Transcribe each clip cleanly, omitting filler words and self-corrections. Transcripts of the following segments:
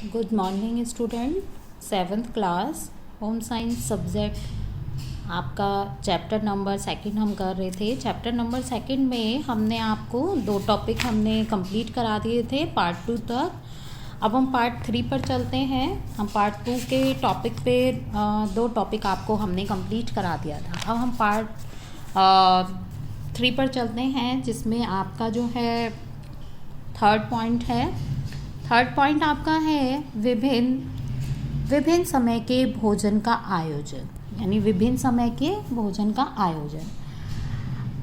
Good morning student. Seventh class home science subject आपका chapter number second हम कर रहे थे। चैप्टर नंबर सेकंड में हमने आपको 2 टॉपिक हमने कंप्लीट करा दिए थे पार्ट 2 तक। अब हम पार्ट 3 पर चलते हैं। हम पार्ट 2 के टॉपिक पे 2 टॉपिक आपको हमने कंप्लीट करा दिया था। अब हम पार्ट 3 पर चलते हैं, जिसमें आपका जो है थर्ड पॉइंट है। थर्ड पॉइंट आपका है विभिन्न समय के भोजन का आयोजन, यानी विभिन्न समय के भोजन का आयोजन।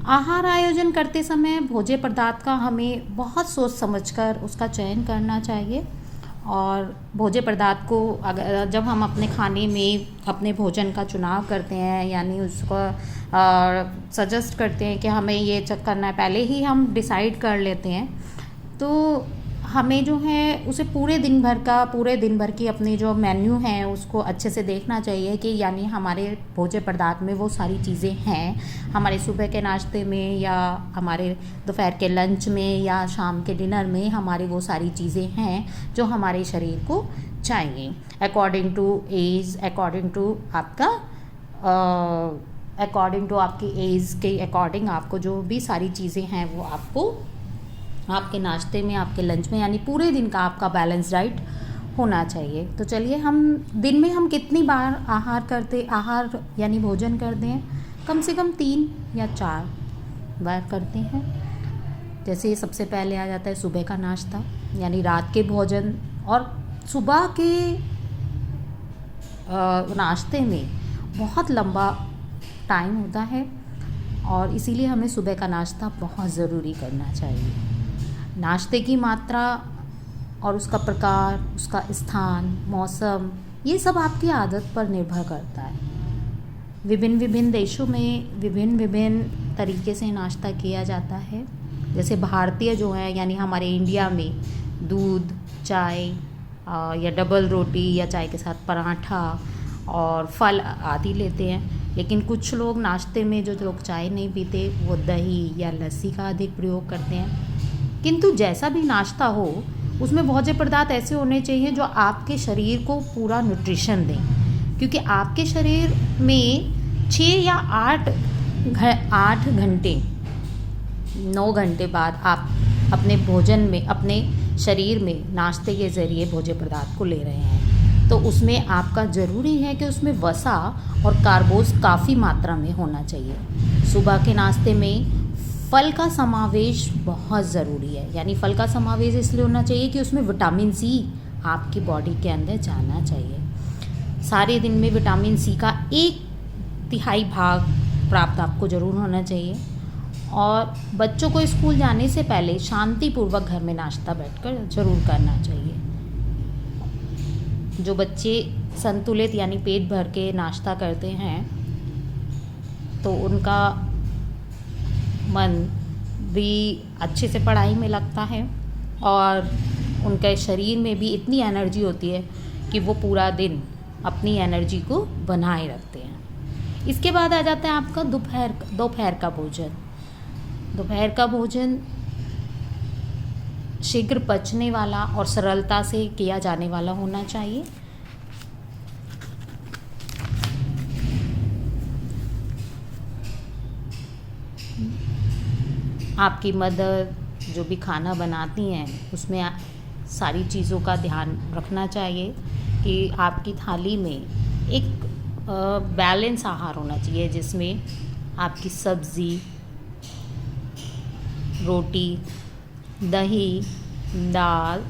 आहार आयोजन करते समय भोज्य पदार्थ का हमें बहुत सोच समझकर उसका चयन करना चाहिए। और भोज्य पदार्थ को अगर जब हम अपने खाने में अपने भोजन का चुनाव करते हैं, यानी उसको सजेस्ट करते हैं कि हमें ये करना है, पहले ही हम डिसाइड कर लेते हैं, तो हमें जो है उसे पूरे दिन भर की अपनी जो मेन्यू है उसको अच्छे से देखना चाहिए कि यानी हमारे भोज्य पदार्थ में वो सारी चीज़ें हैं, हमारे सुबह के नाश्ते में या हमारे दोपहर के लंच में या शाम के डिनर में हमारी वो सारी चीज़ें हैं जो हमारे शरीर को चाहिए। According to age, according to आपकी एज के अकॉर्डिंग आपको जो भी सारी चीज़ें हैं वो आपको आपके नाश्ते में, आपके लंच में, यानी पूरे दिन का आपका बैलेंस डाइट होना चाहिए। तो चलिए, हम दिन में हम कितनी बार आहार यानी भोजन करते हैं? कम से कम 3 या 4 बार करते हैं। जैसे सबसे पहले आ जाता है सुबह का नाश्ता, यानी रात के भोजन। और सुबह के नाश्ते में बहुत लंबा टाइम होता है और इसीलिए हमें सुबह का नाश्ता बहुत ज़रूरी करना चाहिए। नाश्ते की मात्रा और उसका प्रकार, उसका स्थान, मौसम, ये सब आपकी आदत पर निर्भर करता है। विभिन्न देशों में विभिन्न तरीके से नाश्ता किया जाता है। जैसे भारतीय जो है, यानी हमारे इंडिया में दूध, चाय या डबल रोटी या चाय के साथ पराठा और फल आदि लेते हैं। लेकिन कुछ लोग नाश्ते में, जो लोग चाय नहीं पीते, वो दही या लस्सी का अधिक प्रयोग करते हैं। किंतु जैसा भी नाश्ता हो, उसमें भोज्य पदार्थ ऐसे होने चाहिए जो आपके शरीर को पूरा न्यूट्रिशन दें, क्योंकि आपके शरीर में 6 या 8 घंटे 9 घंटे बाद आप अपने भोजन में, अपने शरीर में नाश्ते के ज़रिए भोज्य पदार्थ को ले रहे हैं। तो उसमें आपका ज़रूरी है कि उसमें वसा और कार्बोस काफ़ी मात्रा में होना चाहिए। सुबह के नाश्ते में फल का समावेश बहुत ज़रूरी है, यानी फल का समावेश इसलिए होना चाहिए कि उसमें विटामिन सी आपकी बॉडी के अंदर जाना चाहिए। सारे दिन में विटामिन सी का 1/3 भाग प्राप्त आपको ज़रूर होना चाहिए। और बच्चों को स्कूल जाने से पहले शांतिपूर्वक घर में नाश्ता बैठकर ज़रूर करना चाहिए। जो बच्चे संतुलित यानी पेट भर के नाश्ता करते हैं, तो उनका मन भी अच्छे से पढ़ाई में लगता है और उनके शरीर में भी इतनी एनर्जी होती है कि वो पूरा दिन अपनी एनर्जी को बनाए रखते हैं। इसके बाद आ जाता है आपका दोपहर का भोजन। दोपहर का भोजन शीघ्र पचने वाला और सरलता से किया जाने वाला होना चाहिए। आपकी मदर जो भी खाना बनाती हैं, उसमें सारी चीज़ों का ध्यान रखना चाहिए कि आपकी थाली में एक बैलेंस आहार होना चाहिए, जिसमें आपकी सब्ज़ी, रोटी, दही, दाल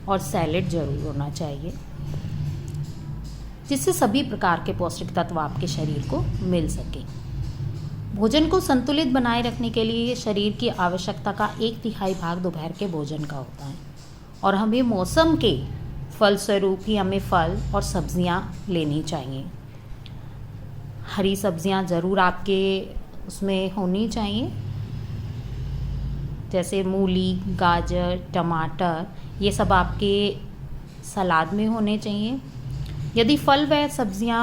और सैलेड ज़रूर होना चाहिए, जिससे सभी प्रकार के पौष्टिक तत्व आपके शरीर को मिल सके। भोजन को संतुलित बनाए रखने के लिए शरीर की आवश्यकता का 1/3 भाग दोपहर के भोजन का होता है। और हमें मौसम के फलस्वरूप ही हमें फल और सब्जियां लेनी चाहिए। हरी सब्जियां ज़रूर आपके उसमें होनी चाहिए, जैसे मूली, गाजर, टमाटर, ये सब आपके सलाद में होने चाहिए। यदि फल व सब्जियां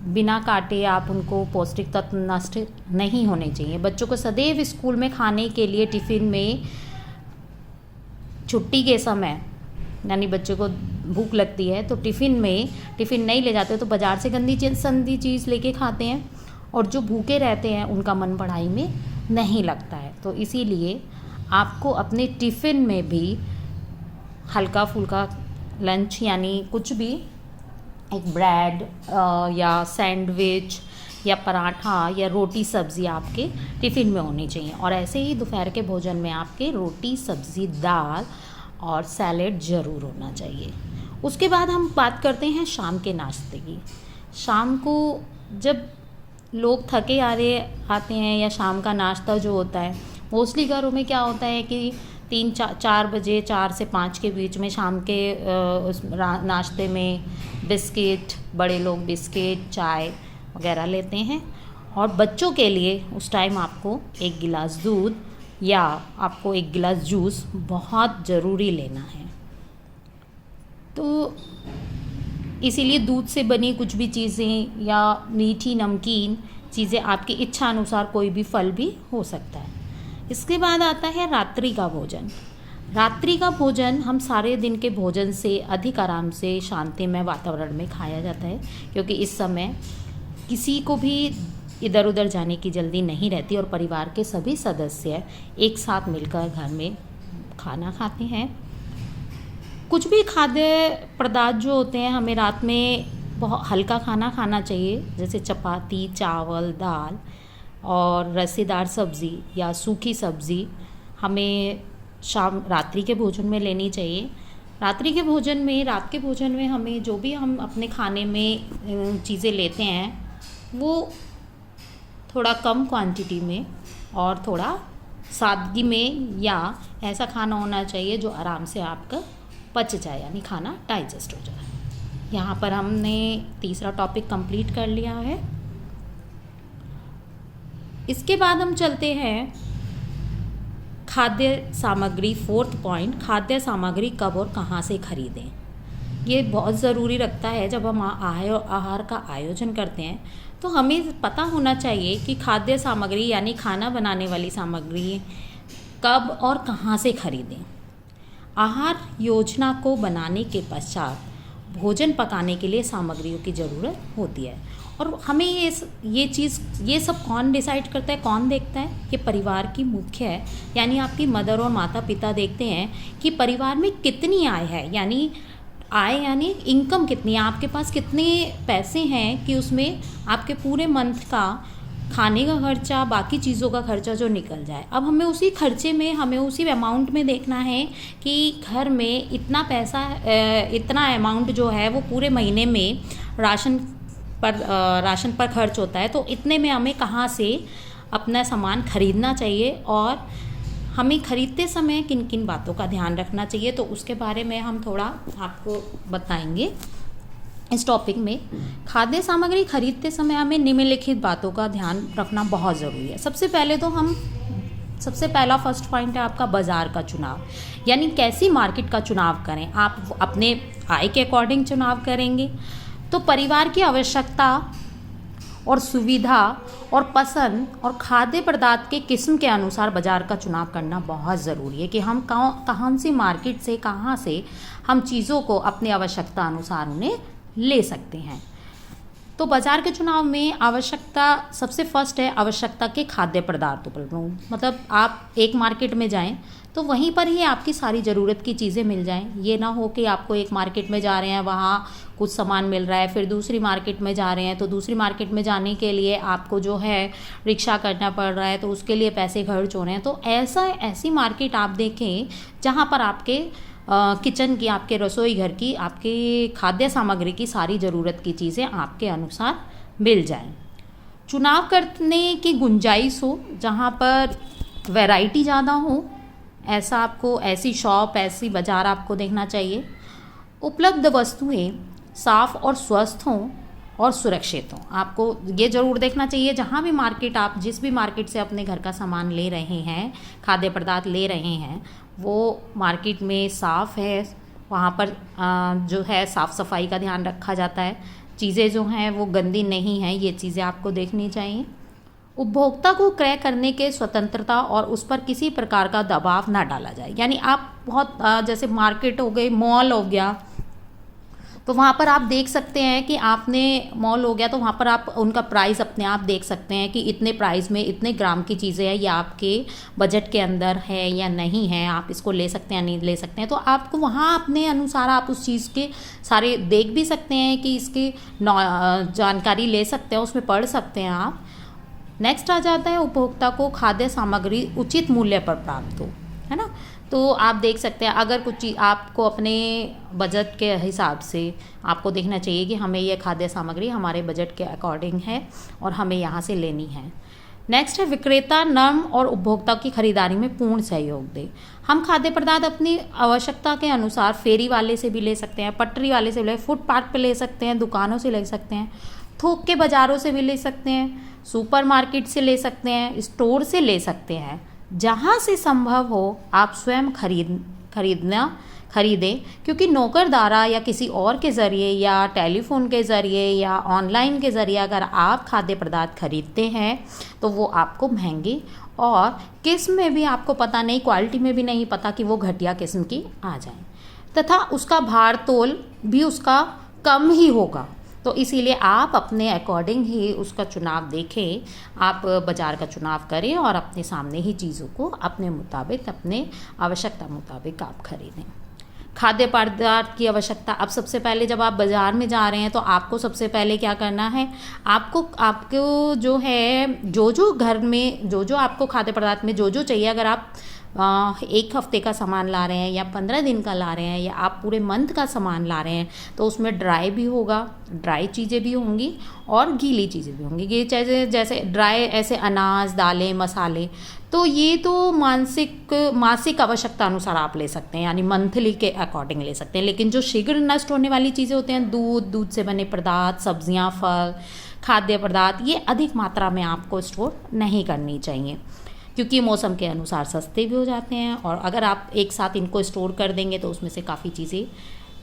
बिना काटे आप उनको, पौष्टिक तत्व नष्ट नहीं होने चाहिए। बच्चों को सदैव स्कूल में खाने के लिए टिफ़िन में छुट्टी के समय, यानी बच्चों को भूख लगती है तो टिफ़िन नहीं ले जाते तो बाज़ार से गंदी संदी चीज़ लेके खाते हैं, और जो भूखे रहते हैं उनका मन पढ़ाई में नहीं लगता है। तो इसीलिए आपको अपने टिफ़िन में भी हल्का फुल्का लंच यानी कुछ भी, एक ब्रेड या सैंडविच या पराठा या रोटी सब्ज़ी आपके टिफ़िन में होनी चाहिए। और ऐसे ही दोपहर के भोजन में आपके रोटी सब्ज़ी दाल और सैलेड ज़रूर होना चाहिए। उसके बाद हम बात करते हैं शाम के नाश्ते की। शाम को जब लोग थके आते हैं या शाम का नाश्ता जो होता है, मोस्टली घरों में क्या होता है कि 3-4 बजे 4 से 5 के बीच में शाम के नाश्ते में बिस्किट, बड़े लोग बिस्किट चाय वगैरह लेते हैं। और बच्चों के लिए उस टाइम आपको 1 गिलास दूध या आपको 1 गिलास जूस बहुत ज़रूरी लेना है। तो इसीलिए दूध से बनी कुछ भी चीज़ें या मीठी नमकीन चीज़ें आपकी इच्छा अनुसार कोई भी फल भी हो सकता है। इसके बाद आता है रात्रि का भोजन। रात्रि का भोजन हम सारे दिन के भोजन से अधिक आराम से शांतिमय वातावरण में खाया जाता है, क्योंकि इस समय किसी को भी इधर उधर जाने की जल्दी नहीं रहती और परिवार के सभी सदस्य एक साथ मिलकर घर में खाना खाते हैं। कुछ भी खाद्य पदार्थ जो होते हैं हमें रात में बहुत हल्का खाना खाना चाहिए, जैसे चपाती, चावल, दाल और रसेदार सब्ज़ी या सूखी सब्ज़ी हमें रात्रि के भोजन में लेनी चाहिए। रात के भोजन में हमें जो भी हम अपने खाने में चीज़ें लेते हैं वो थोड़ा कम क्वांटिटी में और थोड़ा सादगी में, या ऐसा खाना होना चाहिए जो आराम से आपका पच जाए, यानी खाना डाइजेस्ट हो जाए। यहाँ पर हमने तीसरा टॉपिक कंप्लीट कर लिया है। इसके बाद हम चलते हैं खाद्य सामग्री, 4th पॉइंट, खाद्य सामग्री कब और कहाँ से खरीदें। ये बहुत ज़रूरी रखता है। जब हम आहार का आयोजन करते हैं तो हमें पता होना चाहिए कि खाद्य सामग्री यानी खाना बनाने वाली सामग्री कब और कहाँ से खरीदें। आहार योजना को बनाने के पश्चात भोजन पकाने के लिए सामग्रियों की ज़रूरत होती है, और हमें ये सब कौन डिसाइड करता है, कौन देखता है? ये परिवार की मुख्य है, यानी आपकी मदर और माता पिता देखते हैं कि परिवार में कितनी आय है, यानी इनकम कितनी है, आपके पास कितने पैसे हैं कि उसमें आपके पूरे मंथ का खाने का खर्चा, बाकी चीज़ों का खर्चा जो निकल जाए। अब हमें उसी खर्चे में, हमें उसी अमाउंट में देखना है कि घर में इतना पैसा, इतना अमाउंट जो है वो पूरे महीने में राशन पर खर्च होता है, तो इतने में हमें कहाँ से अपना सामान खरीदना चाहिए और हमें खरीदते समय किन किन बातों का ध्यान रखना चाहिए, तो उसके बारे में हम थोड़ा आपको बताएंगे। इस टॉपिक में खाद्य सामग्री खरीदते समय हमें निम्नलिखित बातों का ध्यान रखना बहुत ज़रूरी है। सबसे पहला फर्स्ट पॉइंट है आपका बाज़ार का चुनाव, यानी कैसी मार्केट का चुनाव करें। आप अपने आय के अकॉर्डिंग चुनाव करेंगे तो परिवार की आवश्यकता और सुविधा और पसंद और खाद्य पदार्थ के किस्म के अनुसार बाज़ार का चुनाव करना बहुत ज़रूरी है कि हम कहाँ सी मार्केट से, कहाँ से हम चीज़ों को अपनी आवश्यकता अनुसार उन्हें ले सकते हैं। तो बाज़ार के चुनाव में आवश्यकता सबसे फर्स्ट है, आवश्यकता के खाद्य पदार्थ उपलब्ध हों। मतलब आप एक मार्केट में जाएं तो वहीं पर ही आपकी सारी ज़रूरत की चीज़ें मिल जाएं। ये ना हो कि आपको एक मार्केट में जा रहे हैं, वहाँ कुछ सामान मिल रहा है, फिर दूसरी मार्केट में जा रहे हैं तो दूसरी मार्केट में जाने के लिए आपको जो है रिक्शा करना पड़ रहा है, तो उसके लिए पैसे खर्च हो रहे हैं। तो ऐसी मार्केट आप देखें जहाँ पर आपके किचन की, आपके रसोई घर की, आपके खाद्य सामग्री की सारी ज़रूरत की चीज़ें आपके अनुसार मिल जाएं। चुनाव करने की गुंजाइश हो, जहाँ पर वैरायटी ज़्यादा हो, ऐसी शॉप, ऐसी बाज़ार आपको देखना चाहिए। उपलब्ध वस्तुएं साफ़ और स्वस्थ हों और सुरक्षित हों। आपको ये ज़रूर देखना चाहिए जहाँ भी मार्केट, आप जिस भी मार्केट से अपने घर का सामान ले रहे हैं, खाद्य पदार्थ ले रहे हैं, वो मार्केट में साफ़ है, वहाँ पर जो है साफ़ सफाई का ध्यान रखा जाता है, चीज़ें जो हैं वो गंदी नहीं हैं, ये चीज़ें आपको देखनी चाहिए। उपभोक्ता को क्रय करने के स्वतंत्रता और उस पर किसी प्रकार का दबाव ना डाला जाए। यानी आप बहुत जैसे मार्केट हो गई, मॉल हो गया, तो वहाँ पर आप देख सकते हैं कि आपने मॉल हो गया तो वहाँ पर आप उनका प्राइस अपने आप देख सकते हैं कि इतने प्राइस में इतने ग्राम की चीज़ें हैं, ये आपके बजट के अंदर है या नहीं है, आप इसको ले सकते हैं नहीं ले सकते हैं। तो आपको वहाँ अपने अनुसार आप उस चीज़ के सारे देख भी सकते हैं कि इसकी जानकारी ले सकते हैं, उसमें पढ़ सकते हैं आप। नेक्स्ट आ जाता है उपभोक्ता को खाद्य सामग्री उचित मूल्य पर प्राप्त हो, है ना। तो आप देख सकते हैं अगर कुछ चीज़ आपको अपने बजट के हिसाब से आपको देखना चाहिए कि हमें यह खाद्य सामग्री हमारे बजट के अकॉर्डिंग है और हमें यहाँ से लेनी है। नेक्स्ट है विक्रेता नर्म और उपभोक्ता की खरीदारी में पूर्ण सहयोग दे। हम खाद्य पदार्थ अपनी आवश्यकता के अनुसार फेरी वाले से भी ले सकते हैं, पटरी वाले से भी फुटपाथ पे ले सकते हैं, दुकानों से ले सकते हैं, थोक के बाज़ारों से भी ले सकते हैं, सुपरमार्केट से ले सकते हैं, स्टोर से ले सकते हैं। जहाँ से संभव हो आप स्वयं खरीदें, क्योंकि नौकर द्वारा या किसी और के ज़रिए या टेलीफोन के ज़रिए या ऑनलाइन के ज़रिए अगर आप खाद्य पदार्थ खरीदते हैं तो वो आपको महंगी और किस्म में भी आपको पता नहीं, क्वालिटी में भी नहीं पता कि वो घटिया किस्म की आ जाए, तथा उसका भार तोल भी उसका कम ही होगा। तो इसीलिए आप अपने अकॉर्डिंग ही उसका चुनाव देखें, आप बाज़ार का चुनाव करें और अपने सामने ही चीज़ों को अपने मुताबिक, अपने आवश्यकता मुताबिक आप खरीदें। खाद्य पदार्थ की आवश्यकता, अब सबसे पहले जब आप बाज़ार में जा रहे हैं तो आपको सबसे पहले क्या करना है, आपको जो है जो घर में जो आपको खाद्य पदार्थ में जो चाहिए, अगर आप एक हफ्ते का सामान ला रहे हैं या 15 दिन का ला रहे हैं या आप पूरे मंथ का सामान ला रहे हैं तो उसमें ड्राई भी होगा, ड्राई चीज़ें भी होंगी और गीली चीज़ें भी होंगी। ये जैसे ड्राई ऐसे अनाज, दालें, मसाले, तो ये तो मासिक आवश्यकता अनुसार आप ले सकते हैं, यानी मंथली के अकॉर्डिंग ले सकते हैं। लेकिन जो शीघ्र नष्ट होने वाली चीज़ें होते हैं, दूध से बने पदार्थ, सब्जियां, फल, खाद्य पदार्थ, ये अधिक मात्रा में आपको स्टोर नहीं करनी चाहिए, क्योंकि मौसम के अनुसार सस्ते भी हो जाते हैं और अगर आप एक साथ इनको स्टोर कर देंगे तो उसमें से काफ़ी चीज़ें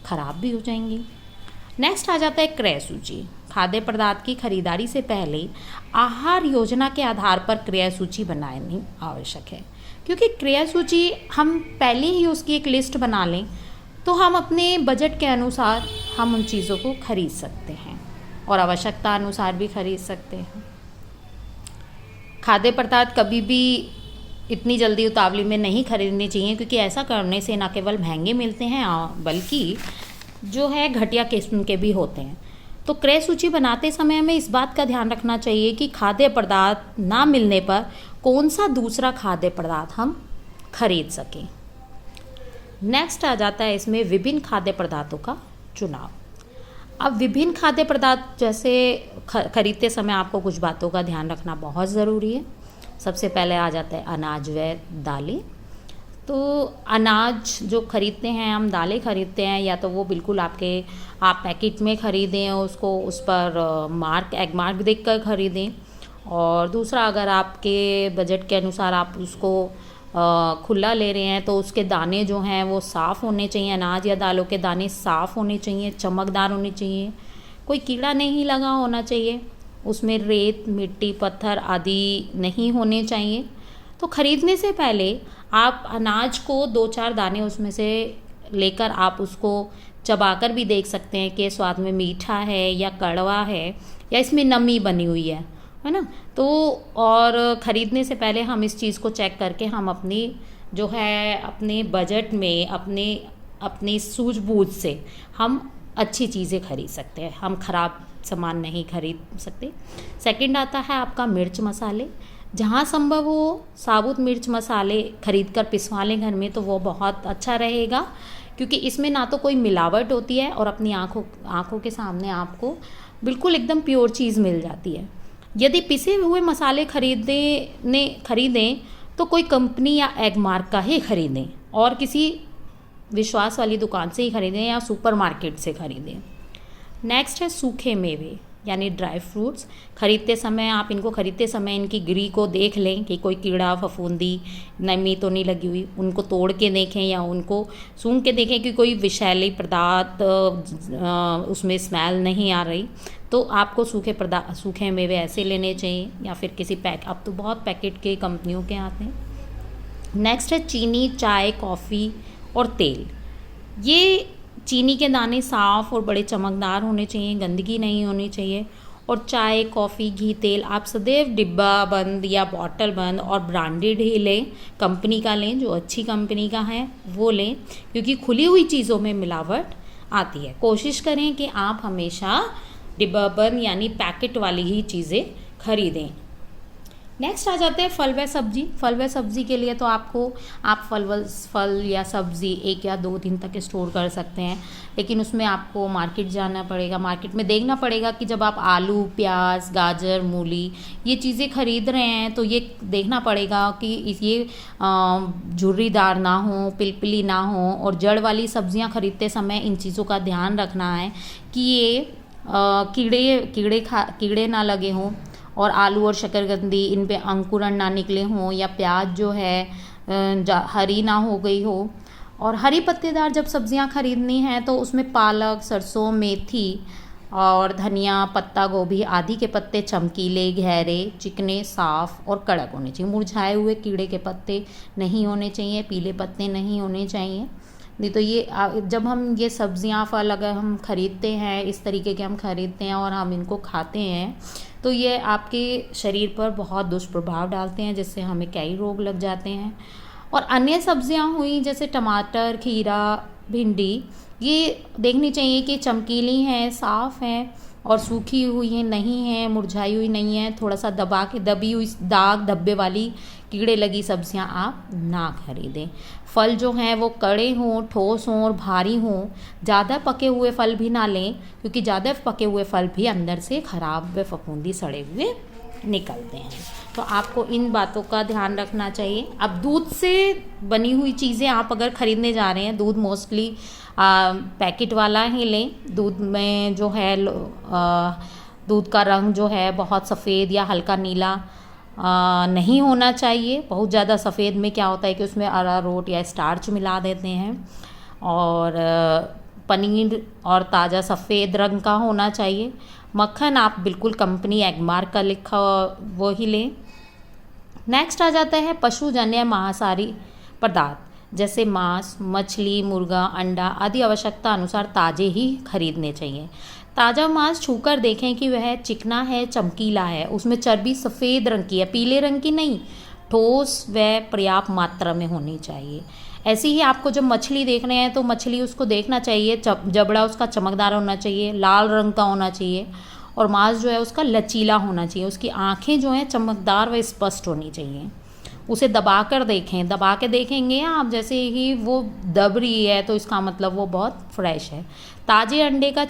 खराब भी हो जाएंगी। नेक्स्ट आ जाता है क्रय सूची। खाद्य पदार्थ की खरीदारी से पहले आहार योजना के आधार पर क्रय सूची बनानी आवश्यक है, क्योंकि क्रय सूची हम पहले ही उसकी एक लिस्ट बना लें तो हम अपने बजट के अनुसार हम उन चीज़ों को खरीद सकते हैं और आवश्यकता अनुसार भी खरीद सकते हैं। खाद्य पदार्थ कभी भी इतनी जल्दी उतावली में नहीं खरीदनी चाहिए, क्योंकि ऐसा करने से न केवल महंगे मिलते हैं बल्कि जो है घटिया किस्म के भी होते हैं। तो क्रय सूची बनाते समय हमें इस बात का ध्यान रखना चाहिए कि खाद्य पदार्थ ना मिलने पर कौन सा दूसरा खाद्य पदार्थ हम खरीद सकें। नेक्स्ट आ जाता है इसमें विभिन्न खाद्य पदार्थों का चुनाव। अब विभिन्न खाद्य पदार्थ जैसे खरीदते समय आपको कुछ बातों का ध्यान रखना बहुत ज़रूरी है। सबसे पहले आ जाता है अनाज व दालें। तो अनाज जो खरीदते हैं हम, दालें खरीदते हैं, या तो वो बिल्कुल आप पैकेट में ख़रीदें, उसको उस पर एग मार्क देख कर ख़रीदें। और दूसरा, अगर आपके बजट के अनुसार आप उसको खुला ले रहे हैं तो उसके दाने जो हैं वो साफ़ होने चाहिए। अनाज या दालों के दाने साफ़ होने चाहिए, चमकदार होने चाहिए, कोई कीड़ा नहीं लगा होना चाहिए, उसमें रेत, मिट्टी, पत्थर आदि नहीं होने चाहिए। तो ख़रीदने से पहले आप अनाज को 2-4 दाने उसमें से लेकर आप उसको चबाकर भी देख सकते हैं कि स्वाद में मीठा है या कड़वा है या इसमें नमी बनी हुई है ना। तो और ख़रीदने से पहले हम इस चीज़ को चेक करके हम अपनी जो है अपने बजट में अपनी सूझबूझ से हम अच्छी चीज़ें खरीद सकते हैं, हम ख़राब सामान नहीं खरीद सकते। सेकंड आता है आपका मिर्च मसाले। जहाँ संभव हो साबुत मिर्च मसाले खरीद कर पिसवा लें घर में तो वो बहुत अच्छा रहेगा, क्योंकि इसमें ना तो कोई मिलावट होती है और अपनी आँखों के सामने आपको बिल्कुल एकदम प्योर चीज़ मिल जाती है। यदि पिसे हुए मसाले खरीदें तो कोई कंपनी या एग मार्क का ही खरीदें और किसी विश्वास वाली दुकान से ही खरीदें या सुपरमार्केट से खरीदें। नेक्स्ट है सूखे मेवे यानी ड्राई फ्रूट्स। इनको खरीदते समय इनकी गिरी को देख लें कि कोई कीड़ा फफूंदी नमी तो नहीं लगी हुई, उनको तोड़ के देखें या उनको सूंघ के देखें कि कोई विषैली पदार्थ उसमें स्मेल नहीं आ रही। तो आपको सूखे मेवे ऐसे लेने चाहिए या फिर किसी अब तो बहुत पैकेट के कंपनियों के आते हैं। नेक्स्ट है चीनी, चाय, कॉफ़ी और तेल। ये चीनी के दाने साफ़ और बड़े चमकदार होने चाहिए, गंदगी नहीं होनी चाहिए। और चाय, कॉफ़ी, घी, तेल आप सदैव डिब्बा बंद या बॉटल बंद और ब्रांडेड ही लें, कंपनी का लें, जो अच्छी कंपनी का है वो लें, क्योंकि खुली हुई चीज़ों में मिलावट आती है। कोशिश करें कि आप हमेशा डिब्बा बंद यानी पैकेट वाली ही चीज़ें खरीदें। नेक्स्ट आ जाते हैं फल व सब्जी। फल व सब्जी के लिए तो आप फल या सब्ज़ी 1 या 2 दिन तक स्टोर कर सकते हैं, लेकिन उसमें आपको मार्केट जाना पड़ेगा। मार्केट में देखना पड़ेगा कि जब आप आलू, प्याज, गाजर, मूली ये चीज़ें खरीद रहे हैं तो ये देखना पड़ेगा कि ये झुर्रीदार ना हो, पिलपिली ना हो। और जड़ वाली सब्जियां खरीदते समय इन चीज़ों का ध्यान रखना है कि ये कीड़े ना लगे हों, और आलू और शकरकंदी इन पे अंकुरण ना निकले हों, या प्याज जो है हरी ना हो गई हो। और हरी पत्तेदार जब सब्जियां खरीदनी हैं तो उसमें पालक, सरसों, मेथी और धनिया, पत्ता गोभी आदि के पत्ते चमकीले, गहरे, चिकने, साफ और कड़क होने चाहिए। मुरझाए हुए कीड़े के पत्ते नहीं होने चाहिए, पीले पत्ते नहीं होने चाहिए। नहीं तो ये जब हम ये सब्जियां, फल अगर हम खरीदते हैं, इस तरीके के हम खरीदते हैं और हम इनको खाते हैं तो ये आपके शरीर पर बहुत दुष्प्रभाव डालते हैं, जिससे हमें कई रोग लग जाते हैं। और अन्य सब्जियां हुई जैसे टमाटर, खीरा, भिंडी, ये देखनी चाहिए कि चमकीली हैं, साफ़ हैं और सूखी हुई हैं नहीं हैं, मुरझाई हुई नहीं है। थोड़ा सा दबी हुई दाग धब्बे वाली कीड़े लगी सब्जियां आप ना खरीदें। फल जो हैं वो कड़े हों, ठोस हों और भारी हों। ज़्यादा पके हुए फल भी ना लें, क्योंकि ज़्यादा पके हुए फल भी अंदर से ख़राब व फफूंदी सड़े हुए निकलते हैं। तो आपको इन बातों का ध्यान रखना चाहिए। अब दूध से बनी हुई चीज़ें आप अगर ख़रीदने जा रहे हैं, दूध मोस्टली पैकेट वाला ही लें। दूध में जो है दूध का रंग जो है बहुत सफ़ेद या हल्का नीला नहीं होना चाहिए। बहुत ज़्यादा सफ़ेद में क्या होता है कि उसमें अरारोट या स्टार्च मिला देते हैं। और पनीर और ताज़ा सफ़ेद रंग का होना चाहिए। मक्खन आप बिल्कुल कंपनी एगमार्क का लिखा वो ही लें। नेक्स्ट आ जाता है पशुजन्य मांसाहारी पदार्थ, जैसे मांस, मछली, मुर्गा, अंडा आदि आवश्यकता अनुसार ताज़े ही खरीदने चाहिए। ताज़ा मांस छूकर देखें कि वह चिकना है, चमकीला है, उसमें चर्बी सफ़ेद रंग की है, पीले रंग की नहीं, ठोस व पर्याप्त मात्रा में होनी चाहिए। ऐसे ही आपको जब मछली देख रहे हैं तो मछली उसको देखना चाहिए, जबड़ा उसका चमकदार होना चाहिए, लाल रंग का होना चाहिए, और मांस जो है उसका लचीला होना चाहिए। उसकी आँखें जो हैं चमकदार व स्पष्ट होनी चाहिए। उसे दबा कर देखें, दबा के देखेंगे आप जैसे ही वो दब रही है तो इसका मतलब वो बहुत फ्रेश है। ताज़े अंडे का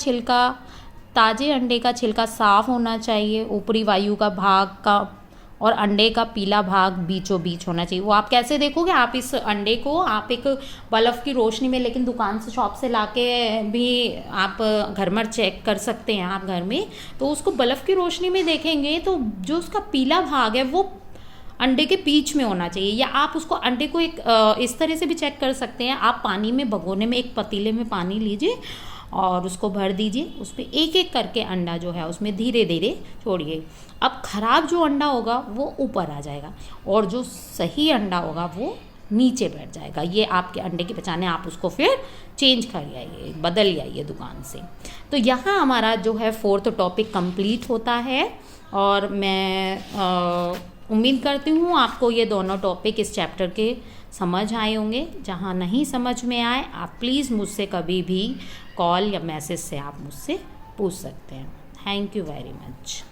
छिलका साफ़ होना चाहिए, ऊपरी वायु का भाग का और अंडे का पीला भाग बीचों बीच होना चाहिए। वो आप कैसे देखोगे, आप इस अंडे को आप एक बल्ब की रोशनी में, लेकिन दुकान से, शॉप से लाके भी आप घर में चेक कर सकते हैं आप घर में, तो उसको बल्ब की रोशनी में देखेंगे तो जो उसका पीला भाग है वो अंडे के बीच में होना चाहिए। या आप उसको अंडे को एक इस तरह से भी चेक कर सकते हैं। आप पानी में भगोने में, एक पतीले में पानी लीजिए और उसको भर दीजिए, उस पर एक एक करके अंडा जो है उसमें धीरे धीरे छोड़िए। अब खराब जो अंडा होगा वो ऊपर आ जाएगा और जो सही अंडा होगा वो नीचे बैठ जाएगा। ये आपके अंडे की पहचान है। आप उसको फिर चेंज कर आइए, बदल आइए दुकान से। तो यहाँ हमारा जो है 4th टॉपिक कंप्लीट होता है और मैं उम्मीद करती हूँ आपको ये दोनों टॉपिक इस चैप्टर के समझ आए होंगे। जहाँ नहीं समझ में आए आप प्लीज़ मुझसे कभी भी कॉल या मैसेज से आप मुझसे पूछ सकते हैं। Thank you very much.